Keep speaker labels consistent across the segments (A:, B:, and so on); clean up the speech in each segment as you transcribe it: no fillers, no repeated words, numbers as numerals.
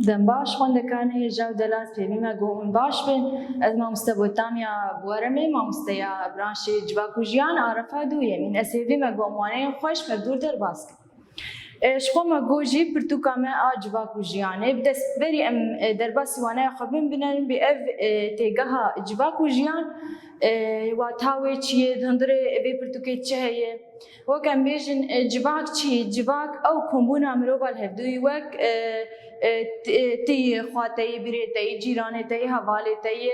A: دم باش خوندکان هی جاو دلات پیمی ما گوون باش بین از ما مستبوتامیا بوارمی ما مستیا برانشی جواکو جیان عرفه دویه من اسیوی ما گوانه خوش مبدور در باسک شخو ما گوجی پرتوکامه جواکو جیانه بدست بری ام در باسی وانه خبیم بینن بی اف تیگها جواکو جیان و تاوی چیه دندره بی پرتوکی چهیه وکم بیشن جواک چیه جواک او کمبونا مروبال هفدوی وک تی خواتی بریتی جیرانتی حوالیتی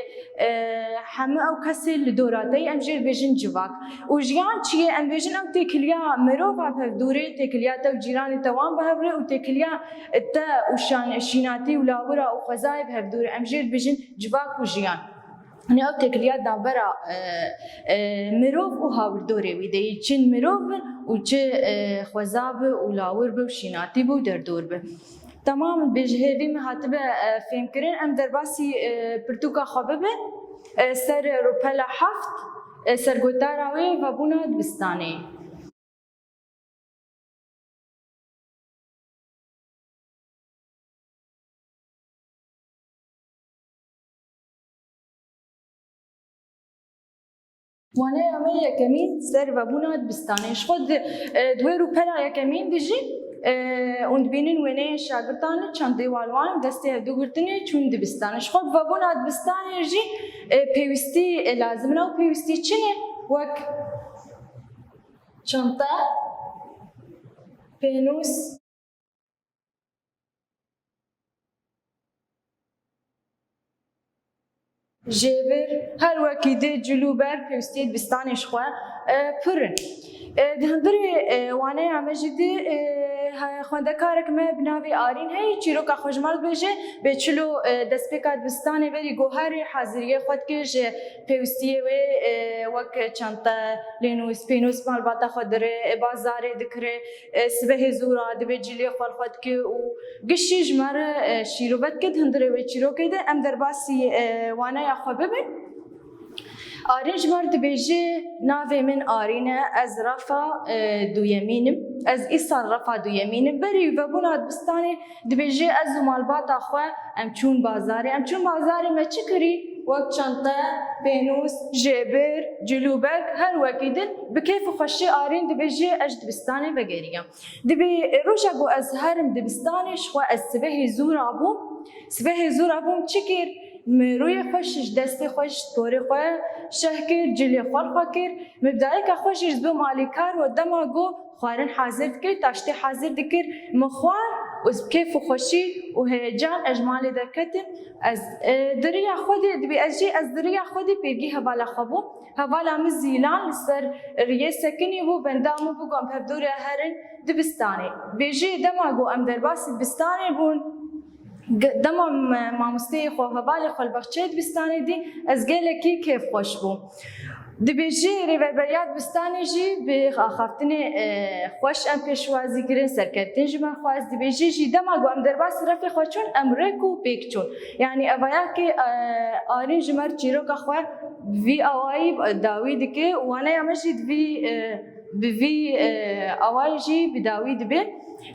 A: همه او کسی لدوراتی امجر بیشن جواک و جیان چیه ام بیشن او تکلیا مروبا هفدوری تکلیا تو جیرانی توان بهوره و تکلیا تا وشان شیناتی ولاورا و خزای بهفدوری امجر بیشن جواک و جیان نه تکلیات دامبرا مروف و هاوردوری ویدی چین مروف و چه خوزاب و لاور به و شیناتی بو در دور به تمام بجهوی مهاتبه فهم کرن ام در باسی پرتوکا خوابه به سر روپلا هفت سرگوتاراوی و بونا دبستانی وانه اما یکمین سر و بونا دبستانیش خود دوی رو پلا یکمین دیجی und binen wene şagirdane çandê walwan destê dogirtinê çûn dibistanê xwe vebûna dibistanê jî pêwîstî lazim e û pêwîstî çi ne wek çanta pênûs jêbir her wekî dê cilûber pêwîstî dibistanê ji xwe pirin di hindirê waneya me jî dê خوندکارک me binavê Arîn hey çîroka xwe ji mal bêje bê çilo destpêka dibistanê berî goharê haziriyê xwe dike ji pêwîstiyê wê wek çanta lênûs pênûs malbata xwe dire bazarê dikire sibehê zûra dibê cilê xwe xwe dike û gişî ji me re şîrovet dike di hindirê wê çîrokê de em derbasî waneya xwe bibin Arîn ji me dibêje navê min Arîn e ez refa duyemînim ez îsal refa duyemînim berî vebûna dibistanê dibêje ez û malbata xwe em çûn bazarê em çûn bazarê me çi kirî wek çanta pênûs jêbir cilûberg her wekî din bi kêf û xweşî Arîn dibêje ez dibistanê vegeriyam dibê roja ku ez herim dibistanê ji xwe ez sibehê zûra bûm sibehê zûra bûm çi kir مروی خوشش دستی خوش طوری خواه شه کر جلی خوال خواه کر مبدعی که خوشش بو مالیکار و دما گو خوارن حاضر دکر تاشتی حاضر دکر مخوار و از کیف و خوشی و هیجان اجمالی درکتم از دریا خودی دبی از جی از دریا خودی پیگی حوالا خبو حوالا مزیلان لسر ریه سکنی بو بندامو بو گم پفدور هرن دبستانی بیجی دما گو ام درباسی دبستانی بون دما مامۆستای خۆ هەواڵی خۆلبەخچەی دبستانی دی ez gelekî kêfxweş bûm dibêjî rêveberiya dibistanê jî bi axaftinê xweş em pêşwazî kirin serkeftin ji me xwe ez dibêjî jî dema ku em derbasî refê xwe çûn em rêk û pêk çûn yanî evayakê Arîn ji me çîroka xwe vî awayî dawî dike û waneya me jî bi vî awayî jî bi dawî dibe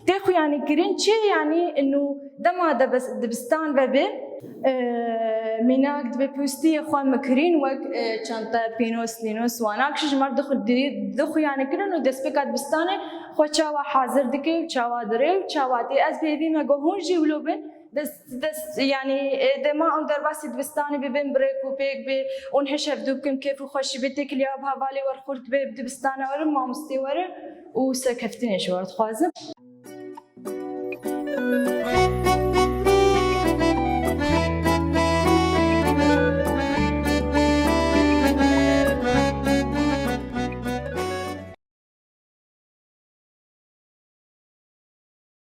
A: tê xwe yanî kirin çi yanî nû dema dibistan vebe mînak dibe pêwîstiyê xwe mikirin wek çanta pênûs lînûs wanak ji me dixwe yanî kirin û destpêka dibistanê xwe çawa hazir dike û çawa dire û çawa tê ez pêvî me got hûn jî wilo bin dest yanî dema ew derbasî dibistanê bibin bi rêk û pêk bê û hişevdû bikin kêf û xweşî bê têkiliya bi hevalê werxurt bê dibistana were mamostê were û serkeftinê ji we dixwazim